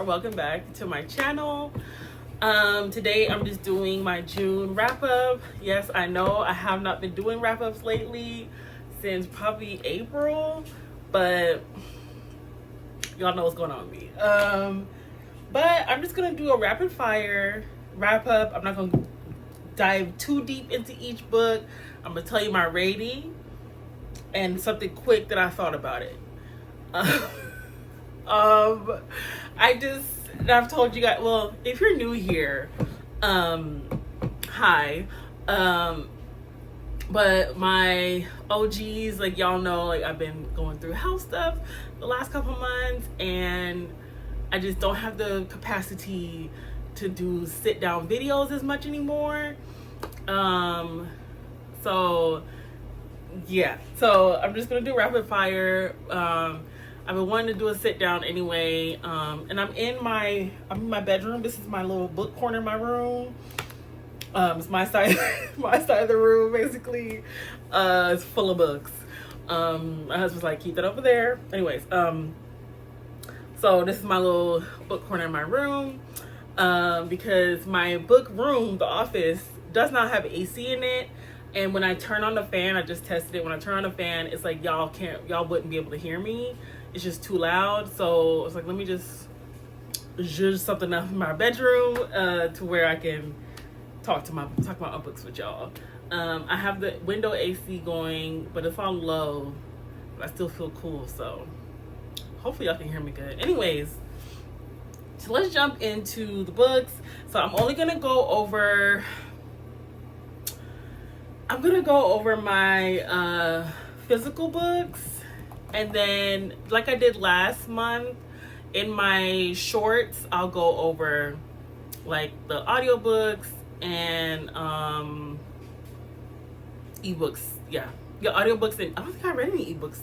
or welcome back to my channel. Today I'm just doing my June wrap-up. Yes, I know I have not been doing wrap-ups lately since probably April, but y'all know what's going on with me. But I'm just gonna do a rapid fire wrap-up. I'm not gonna dive too deep into each book. I'm gonna tell you my rating and something quick that I thought about it. I've told you guys, well, if you're new here, hi. But my OGs, like y'all know, like I've been going through health stuff the last couple months, and I just don't have the capacity to do sit down videos as much anymore. So yeah, so I'm just gonna do rapid fire. I've been wanting to do a sit down anyway, and I'm in my bedroom. This is my little book corner in my room. It's my side of the room basically. It's full of books. My husband's like, keep it over there. Anyways, so this is my little book corner in my room, because my book room, the office, does not have AC in it. And when I turn on the fan, I just tested it. When I turn on the fan, it's like y'all wouldn't be able to hear me. It's just too loud. So it's like, let me just zhuzh something up in my bedroom to where I can talk about books with y'all. I have the window AC going, but it's on low. But I still feel cool, so hopefully y'all can hear me good. Anyways, so let's jump into the books. So I'm only gonna go over my physical books, and then like I did last month in my shorts, I'll go over like the audiobooks and ebooks. Yeah, audiobooks, and I don't think I read any ebooks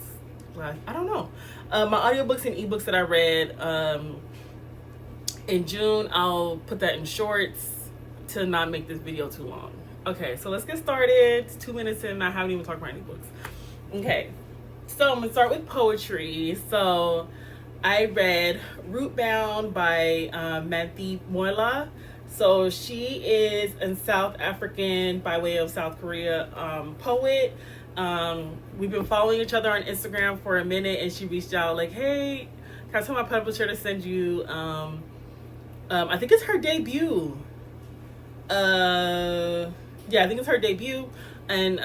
last. I don't know. My audiobooks and ebooks that I read in June, I'll put that in shorts to not make this video too long. Okay, so let's get started. It's 2 minutes in and I haven't even talked about any books. Okay, so I'm gonna start with poetry. So I read Rootbound by Milky. So she is a South African, by way of South Korea, poet. We've been following each other on Instagram for a minute, and she reached out like, hey, can I tell my publisher to send you, I think it's her debut. Yeah, I think it's her debut, and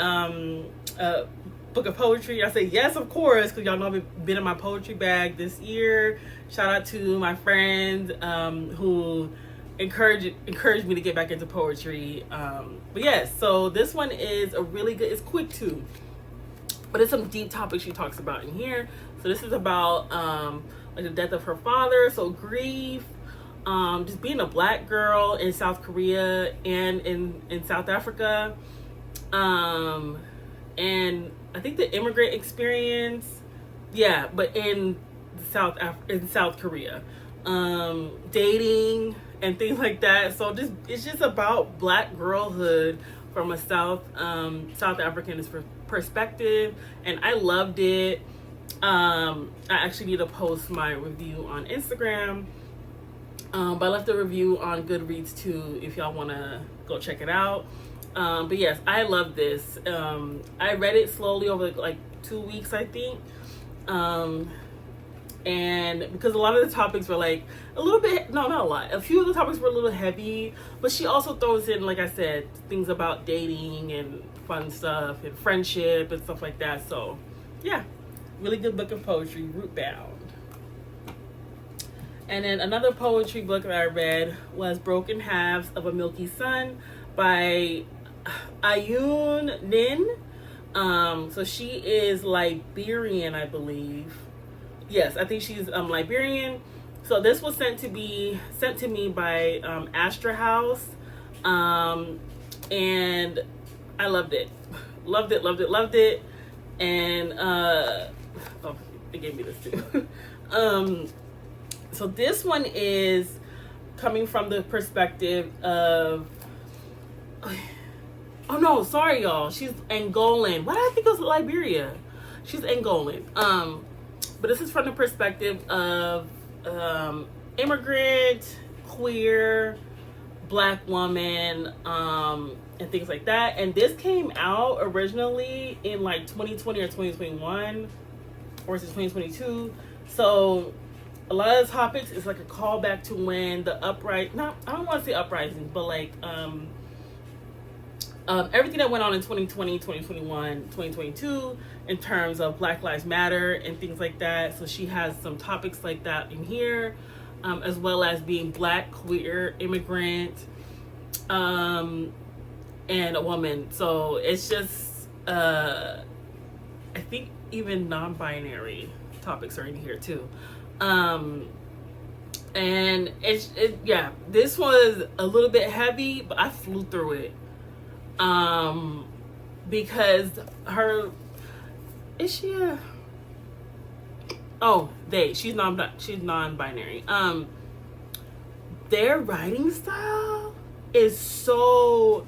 book of poetry. I say yes, of course, because y'all know I've been in my poetry bag this year. Shout out to my friend who encouraged me to get back into poetry. But yes, so this one is a really good. It's quick too, but it's some deep topics she talks about in here. So this is about like the death of her father, so grief. Just being a black girl in South Korea and in South Africa, and I think the immigrant experience, yeah, but in South Korea, dating and things like that. So it's just about black girlhood from a South African perspective, and I loved it. I actually need to post my review on Instagram. But I left a review on Goodreads too, if y'all want to go check it out. But yes, I love this. I read it slowly over like 2 weeks, I think. And because a lot of the topics were like a little bit, no, not a lot. A few of the topics were a little heavy, but she also throws in, like I said, things about dating and fun stuff and friendship and stuff like that. So yeah, really good book of poetry, Rootbound. And then another poetry book that I read was Broken Halves of a Milky Sun by Ayun Nin. So she is Liberian, I believe. Yes, I think she's Liberian. So this was sent to me by Astra House. And I loved it. Loved it. And oh, they gave me this too. So this one is coming from the perspective of, oh no, sorry y'all, she's Angolan. Why did I think it was Liberia? She's Angolan. But this is from the perspective of immigrant, queer, black woman, and things like that. And this came out originally in like 2020 or 2021, or is it 2022? So a lot of the topics is like a callback to when the not, I don't want to say uprising, but like everything that went on in 2020, 2021, 2022 in terms of Black Lives Matter and things like that. So she has some topics like that in here, as well as being black, queer, immigrant, and a woman. So it's just, I think even non-binary topics are in here too. And yeah, this was a little bit heavy, but I flew through it. Because she's non-binary. Their writing style is so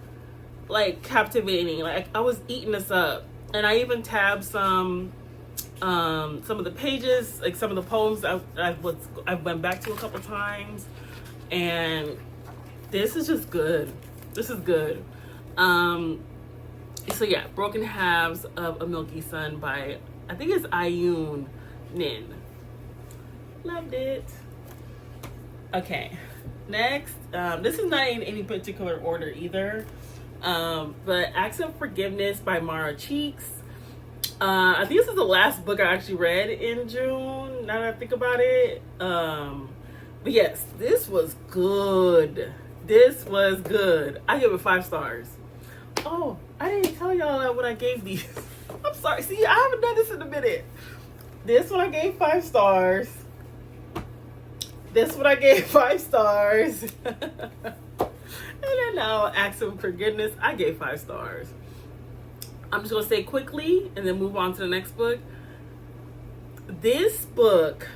like captivating. Like I was eating this up, and I even tabbed some of the pages, like some of the poems I went back to a couple times, and this is just good. This is good. So yeah, Broken Halves of a Milky Sun by, I think it's Ayun Nin. Loved it. Okay, next, this is not in any particular order either, but Acts of Forgiveness by Mara Cheeks. I think this is the last book I actually read in June, now that I think about it. But yes, this was good. This was good. I give it 5 stars. Oh, I didn't tell y'all that when I gave these. I'm sorry. See, I haven't done this in a minute. This one I gave 5 stars. This one I gave 5 stars. And then now, Acts of Forgiveness, I gave 5 stars. I'm just going to say quickly and then move on to the next book. This book,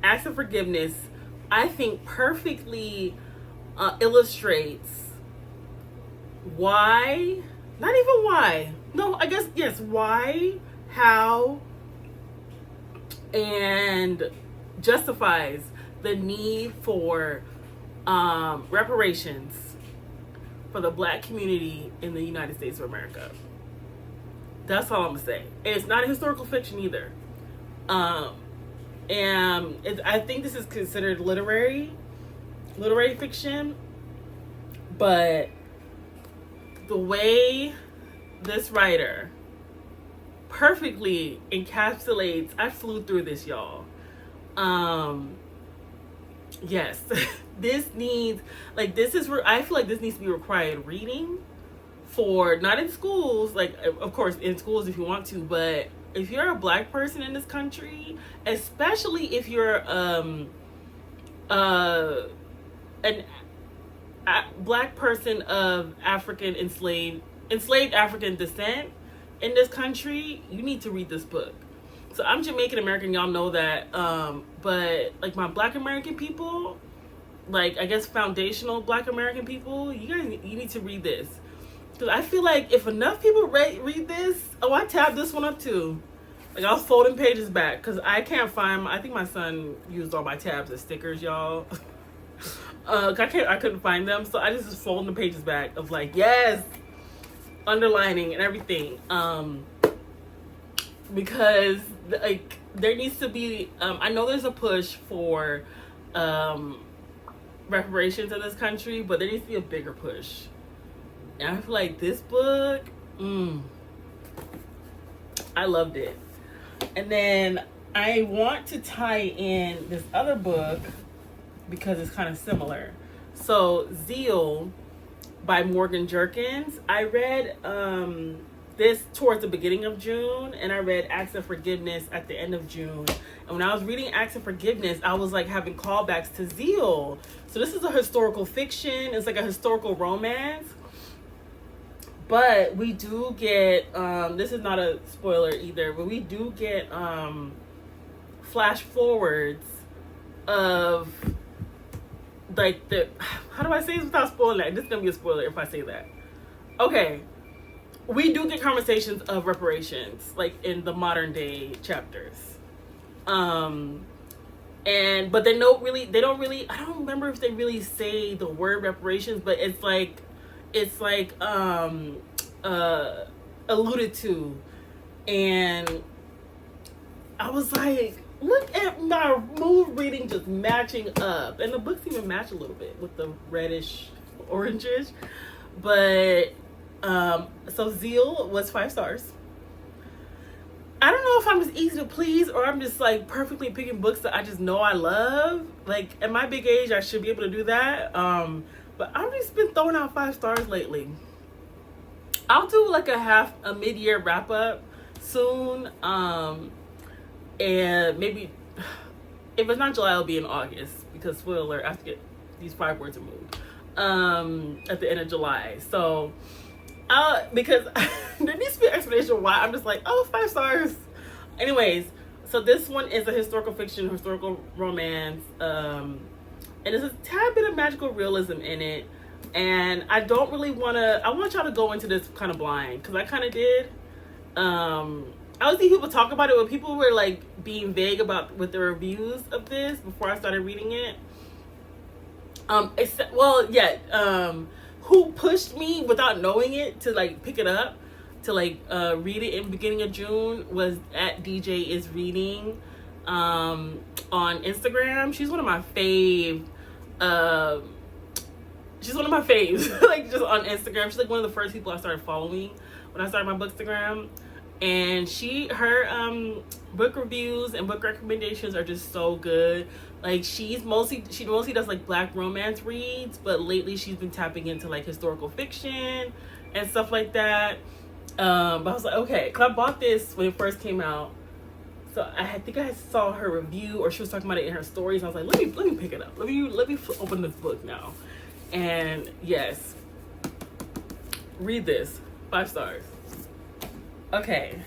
Acts of Forgiveness, I think perfectly illustrates why, not even why, no, I guess, yes, why, how, and justifies the need for reparations for the black community in the United States of America. That's all I'm gonna say. And it's not a historical fiction either. And I think this is considered literary fiction, but the way this writer perfectly encapsulates, I flew through this, y'all. Yes, this needs, like, this is where I feel like this needs to be required reading for, not in schools, like, of course in schools if you want to, but if you're a black person in this country, especially if you're an black person of African enslaved African descent in this country, you need to read this book. So I'm Jamaican American, y'all know that, but like my black American people, like I guess foundational black American people, you need to read this. Because I feel like if enough people read this, I tabbed this one up too. Like I was folding pages back because I can't find, I think my son used all my tabs as stickers, y'all. I couldn't find them, so I just was folding the pages back of like, yes, underlining and everything. Because like there needs to be, I know there's a push for reparations in this country, but there needs to be a bigger push. And I feel like this book, I loved it. And then I want to tie in this other book because it's kind of similar. So Zeal by Morgan Jerkins. I read this towards the beginning of June, and I read Acts of Forgiveness at the end of June. And when I was reading Acts of Forgiveness, I was like having callbacks to Zeal. So this is a historical fiction. It's like a historical romance. But we do get, this is not a spoiler either, but we do get flash forwards of like how do I say this without spoiling that? This is going to be a spoiler if I say that. Okay. We do get conversations of reparations, like in the modern day chapters. but they don't really, I don't remember if they really say the word reparations, but it's like alluded to. And I was like, look at my mood reading just matching up. And the books even match a little bit with the reddish, orangish. But, so Zeal was 5 stars. I don't know if I'm just easy to please or I'm just like perfectly picking books that I just know I love. Like at my big age, I should be able to do that. But I've just been throwing out 5 stars lately. I'll do like a mid-year wrap up soon. And maybe if it's not July, it'll be in August, because spoiler alert, I have to get these 5 words removed at the end of July. So because there needs to be an explanation why I'm just like, oh, 5 stars. Anyways, so this one is a historical fiction, historical romance, and there's a tad bit of magical realism in it. And I don't really want to, I want y'all to go into this kind of blind, because I kind of did. I was seeing people talk about it, but people were like being vague with the reviews of this before I started reading it. Who pushed me without knowing it to like pick it up, to like read it in the beginning of June was at dj.is.reading on Instagram. She's one of my faves. She's one of my faves, like just on Instagram. She's like one of the first people I started following when I started my Bookstagram. And her book reviews and book recommendations are just so good. Like she mostly does like Black romance reads, but lately she's been tapping into like historical fiction and stuff like that. But I was like, okay, because I bought this when it first came out. So I think I saw her review, or she was talking about it in her stories. I was like, let me pick it up. Let me open this book now. And yes, read this. 5 stars. Okay,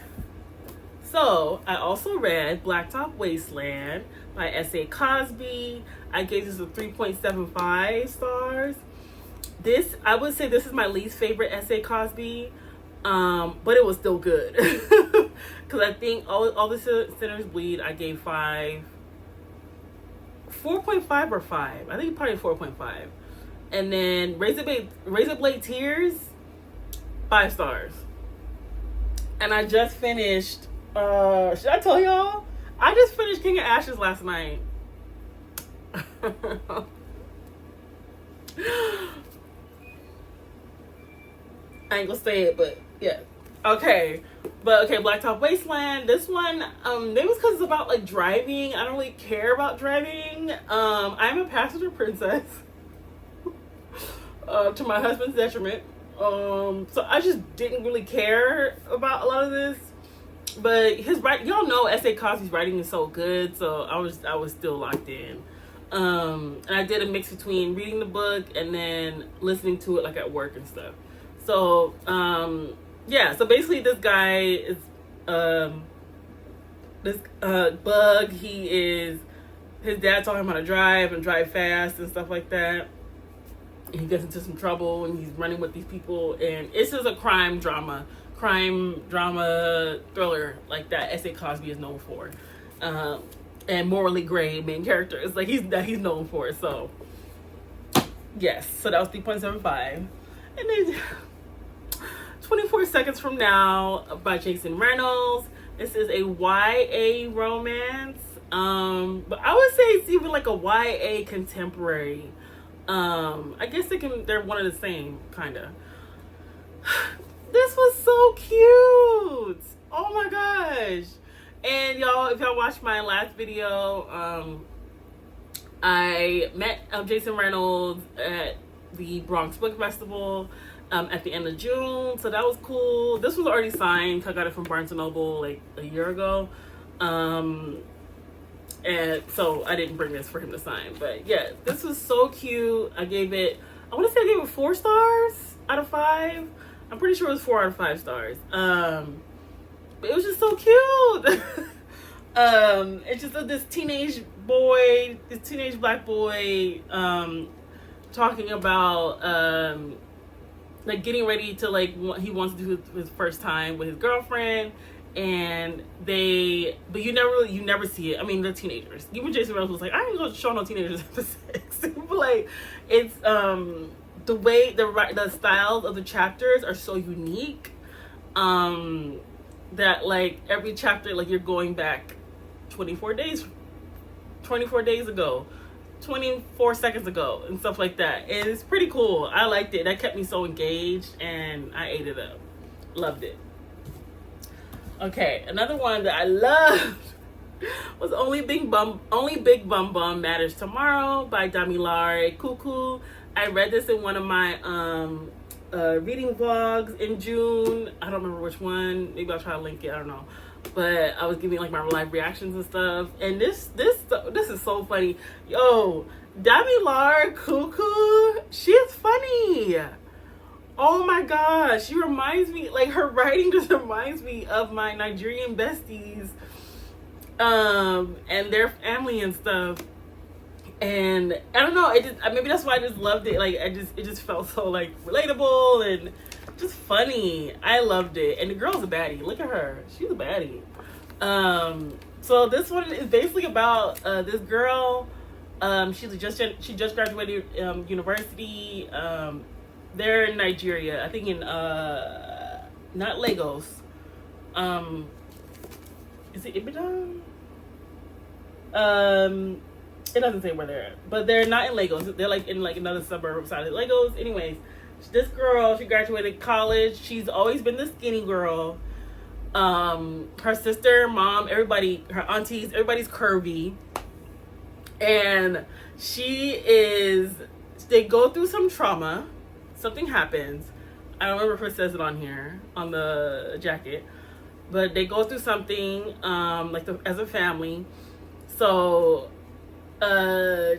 so I also read Blacktop Wasteland by S.A. Cosby. I gave this a 3.75 stars. I would say this is my least favorite S.A. Cosby, but it was still good. Because I think all the Sinners Bleed, I gave 4.5 or 5. I think probably 4.5. And then Razor Blade Tears, 5 stars. And I just finished, should I tell y'all? I just finished King of Ashes last night. I ain't gonna say it, but yeah. Okay. But okay, Blacktop Wasteland. This one, maybe it's because it's about like driving. I don't really care about driving. I'm a passenger princess. To my husband's detriment. So I just didn't really care about a lot of this, but his y'all know S.A. Cosby's writing is so good, so I was still locked in. And I did a mix between reading the book and then listening to it like at work and stuff. So yeah, so basically this guy is Bug. His dad taught him how to drive and drive fast and stuff like that. He gets into some trouble and he's running with these people, and it's just a crime drama thriller like that S.A. Cosby is known for, and morally gray main characters like he's known for. So yes, so that was 3.75. And then 24 Seconds From Now by Jason Reynolds. This is a YA romance, but I would say it's even like a YA contemporary. I guess they're one of the same, kinda. This was so cute. Oh my gosh. And y'all, if y'all watched my last video, I met Jason Reynolds at the Bronx Book Festival at the end of June, so that was cool. This was already signed. I got it from Barnes & Noble like a year ago. And so I didn't bring this for him to sign. But yeah, this was so cute. I want to say I gave it 4 stars out of 5. I'm pretty sure it was 4 out of 5 stars. But it was just so cute. It's just this teenage black boy, talking about, like getting ready to he wants to do his first time with his girlfriend. and but you never see it. I mean, they're teenagers. Even Jason Rose was like, I ain't gonna show no teenagers after sex. But like, it's the way the styles of the chapters are so unique, that like every chapter, like you're going back 24 days ago, 24 seconds ago, and stuff like that. And it's pretty cool. I liked it. That kept me so engaged, and I ate it up. Loved it. Okay, another one that I loved was Only Big Bum Bum Matters Tomorrow by Damilare Cuckoo. I read this in one of my reading vlogs in June. I don't remember which one. Maybe I'll try to link it. I don't know. But I was giving like my live reactions and stuff. And this is so funny. Yo, Damilare Cuckoo, she is funny. Oh my gosh, she reminds me, like her writing just reminds me of my Nigerian besties, and their family and stuff. And I don't know, maybe that's why I just loved it. Like it just felt so like relatable and just funny. I loved it. And the girl's a baddie. Look at her, she's a baddie. So this one is basically about this girl. She just graduated university. They're in Nigeria, I think in not Lagos. Is it Ibadan? It doesn't say where they're at, but they're not in Lagos. They're like in like another suburb outside of Lagos. Anyways, this girl, she graduated college. She's always been the skinny girl. Her sister, mom, everybody, her aunties, everybody's curvy, and they go through some trauma. Something happens. I don't remember if it says it on here on the jacket, but they go through something as a family. So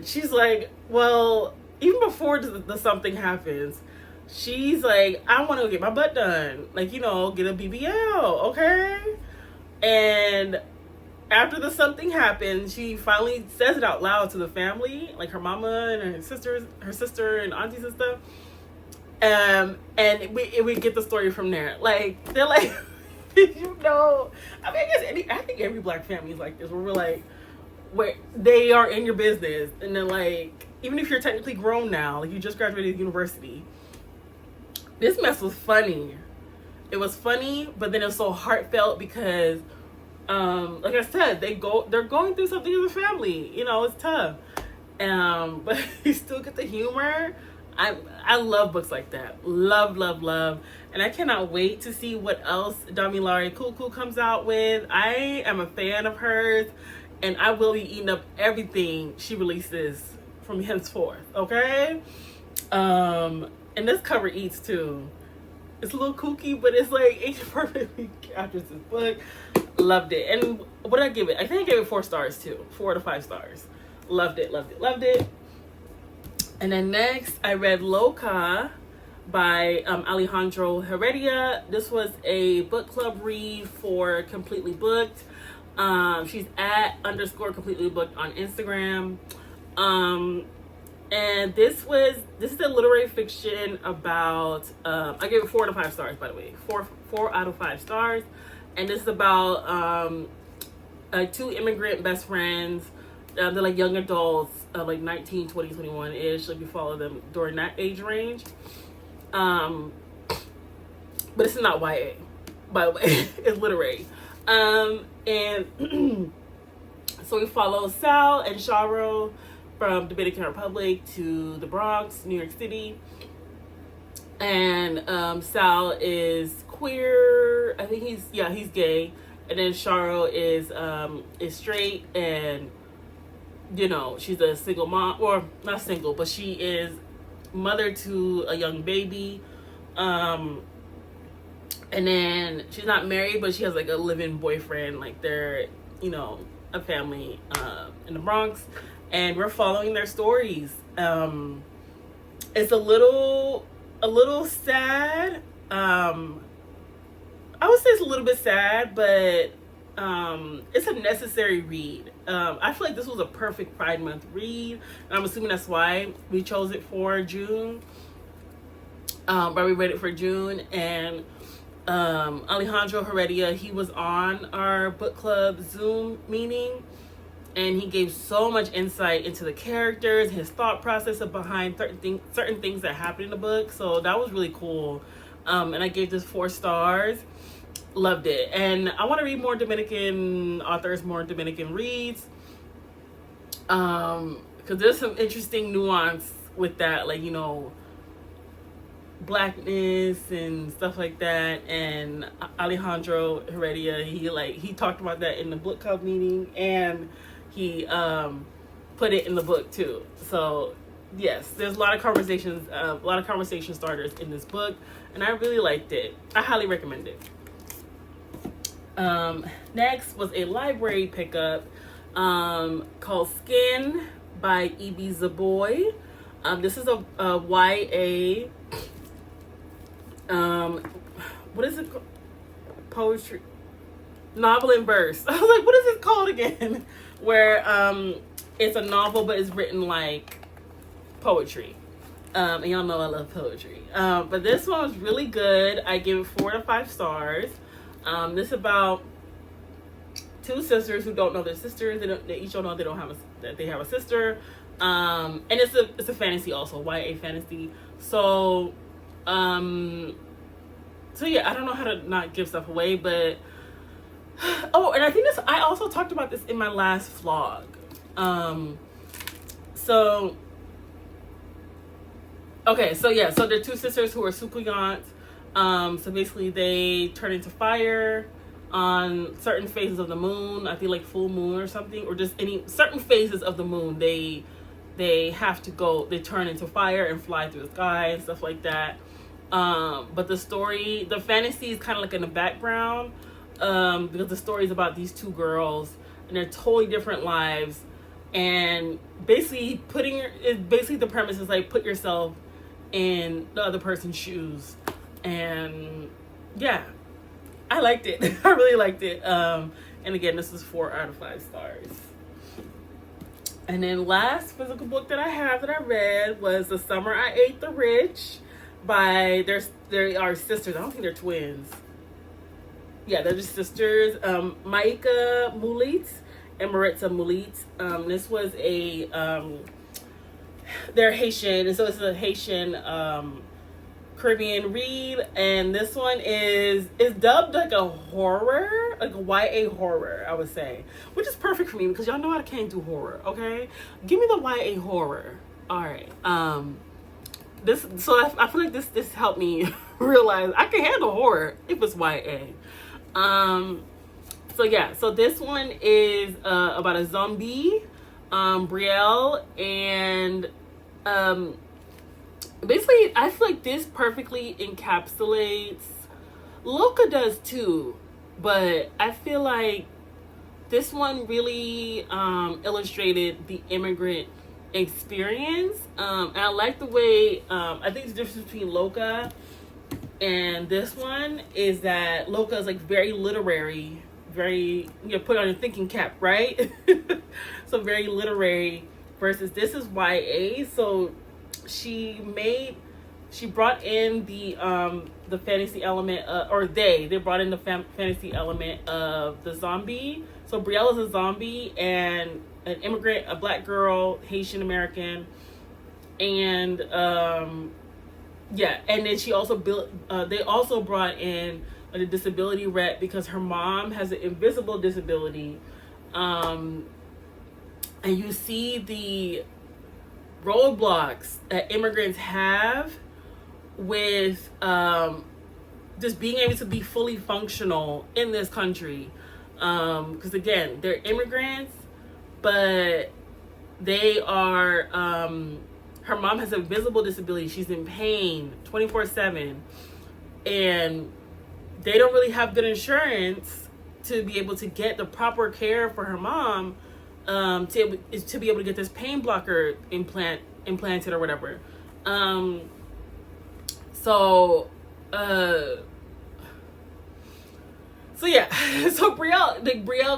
she's like, well, even before the something happens, she's like, I want to get my butt done, like, you know, get a BBL, okay? And after the something happens, she finally says it out loud to the family, like her mama and her sister and aunties and stuff. And we get the story from there. Like, they're like, you know, I mean, I think every black family is like this, where we're like, where they are in your business, and then like, even if you're technically grown now, like you just graduated university. This mess was funny. It was funny, but then it was so heartfelt because, like I said, they're going through something as a family. You know, it's tough. But you still get the humor. I love books like that. Love. And I cannot wait to see what else Damilare Cuckoo comes out with. I am a fan of hers, and I will be eating up everything she releases from henceforth, okay? And this cover eats too. It's a little kooky, but it's like, it perfectly captures this book. Loved it. And what did I give it? I think I gave it 4 stars too. 4 to 5 stars. Loved it. And then next, I read Loca by Alejandro Heredia. This was a book club read for Completely Booked. She's at _Completely Booked on Instagram. And this is a literary fiction about, I gave it 4 to 5 stars, by the way. 4 out of 5 stars. And this is about 2 immigrant best friends. They're like young adults, like 19, 20, 21-ish. Like, we follow them during that age range. But it's not YA, by the way. It's literary. And so we follow Sal and Sharo from Dominican Republic to the Bronx, New York City. And Sal is queer. I think he's gay. And then Sharo is straight, and you know, she's a single mom, or not single, but she is mother to a young baby. And then she's not married, but she has like a live-in boyfriend. Like, they're, you know, a family in the Bronx, and we're following their stories. It's a little sad. I would say it's a little bit sad, but it's a necessary read. I feel like this was a perfect Pride Month read, and I'm assuming that's why we chose it for June. But we read it for June, and Alejandro Heredia, he was on our book club Zoom meeting, and he gave so much insight into the characters, his thought process behind certain things that happen in the book. So that was really cool. And I gave this 4 stars. Loved it. And I want to read more Dominican authors, more Dominican reads. Because there's some interesting nuance with that, like, you know, blackness and stuff like that. And Alejandro Heredia, he talked about that in the book club meeting, and he put it in the book too. So yes, there's a lot of conversation starters in this book, and I really liked it. I highly recommend it. Next was a library pickup called Skin by E.B. Zaboy. This is a YA, what is it called? Poetry, novel in verse. I was like, what is it called again? Where it's a novel, but it's written like poetry. And y'all know I love poetry. But this one was really good. I give it 4 to 5 stars. This is about 2 sisters who don't know their sisters. They each don't know that they have a sister. And it's a fantasy also, YA fantasy. So yeah, I don't know how to not give stuff away, but oh, and I also talked about this in my last vlog. So they're 2 sisters who are supplicants. So basically they turn into fire on certain phases of the moon. I think like full moon or something, or just any certain phases of the moon. They have to go. They turn into fire and fly through the sky and stuff like that. But the fantasy is kind of like in the background, because the story is about these 2 girls and their totally different lives, and basically the premise is like, put yourself in the other person's shoes. And yeah, I liked it. I really liked it. And again, this is 4 out of 5 stars. And then last physical book that I read was The Summer I Ate the Rich by they are sisters. I don't think they're twins. Yeah, they're just sisters. Maika Mulit and Maritza Mulit. This was they're Haitian, and so it's a Haitian Caribbean read, and this one is dubbed like a horror, like a YA horror, I would say, which is perfect for me because y'all know I can't do horror. Okay, give me the YA horror. All right. I feel like this helped me realize I can handle horror if it's YA. So this one is about a zombie, Brielle, and basically I feel like this perfectly encapsulates, Loca does too, but I feel like this one really illustrated the immigrant experience, and I like the way I think the difference between Loca and this one is that Loca is like very literary, very, put on your thinking cap, right? So very literary, versus this is YA. So she brought in the fantasy element, they brought in the fantasy element of the zombie. So Brielle is a zombie and an immigrant, a black girl, Haitian American, and and then she also they also brought in a disability rep because her mom has an invisible disability, and you see the roadblocks that immigrants have with just being able to be fully functional in this country, because again, they're immigrants, but they are her mom has a visible disability. She's in pain 24/7, and they don't really have good insurance to be able to get the proper care for her mom, to be able to get this pain blocker implanted or whatever. So Brielle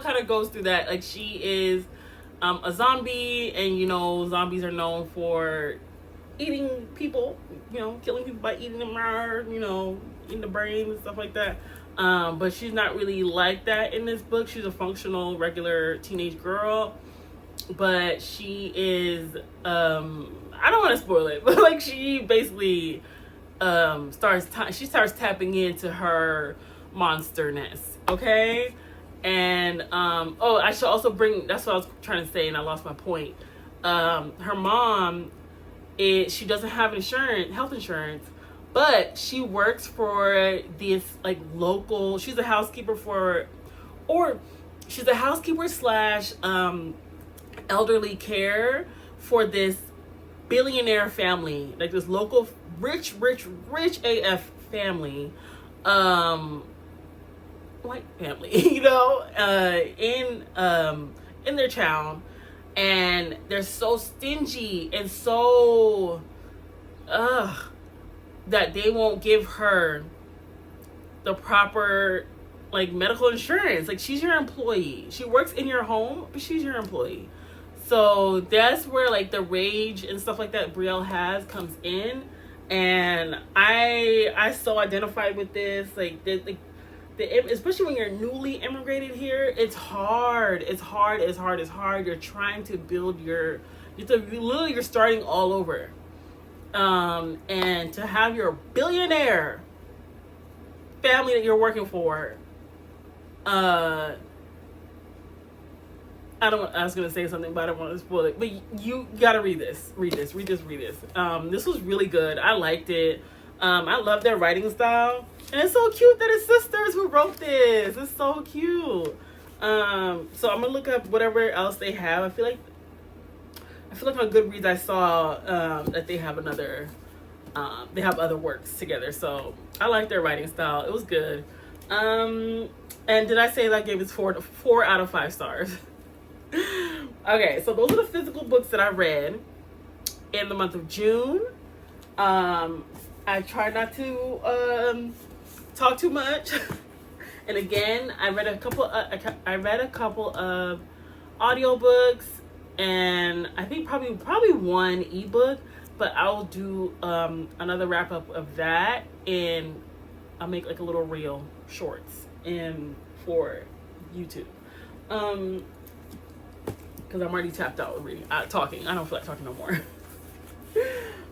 kind of goes through that. Like, she is a zombie, and zombies are known for eating people, killing people by eating them, eating the brains and stuff like that. But she's not really like that in this book. She's a functional, regular teenage girl. But she is, I don't want to spoil it, but like she basically starts tapping into her monsterness, okay? And I should also bring, that's what I was trying to say and I lost my point. Her mom she doesn't have health insurance, but she works for this like local, she's a housekeeper slash elderly care for this billionaire family, like this local rich AF family, white family, you know, in their town, and they're so stingy and so that they won't give her the proper like medical insurance. Like, she's your employee, she works in your home, but she's your employee. So that's where like the rage and stuff like that Brielle has comes in, and I so identified with this. Like especially when you're newly immigrated here, it's hard. You're trying to build you're starting all over, and to have your billionaire family that you're working for, I was gonna say something, but I don't want to spoil it. But you gotta read this. This was really good. I liked it. I love their writing style, and it's so cute that it's sisters who wrote this. It's so cute. So I'm gonna look up whatever else they have. I feel like on Goodreads I saw that they have they have other works together. So I like their writing style. It was good. And did I say that I gave it 4 out of 5 stars? Okay, so those are the physical books that I read in the month of June. I try not to talk too much. And again, I read a couple of audiobooks, and I think probably one ebook, but I'll do another wrap up of that, and I'll make like a little reel shorts for YouTube. Because I'm already tapped out reading, talking. I don't feel like talking no more.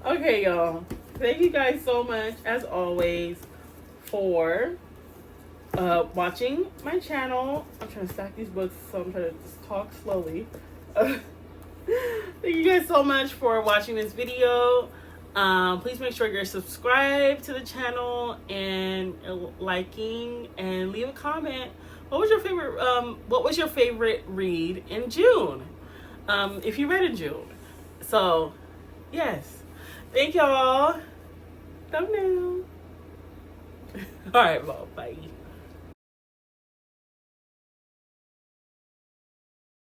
Okay, y'all. Thank you guys so much, as always, for watching my channel. I'm trying to stack these books, so I'm trying to just talk slowly. Thank you guys so much for watching this video. Please make sure you're subscribed to the channel and liking, and leave a comment. What was your favorite read in June? If you read in June. So, yes. Thank y'all. Thumbnail. All right, well, bye.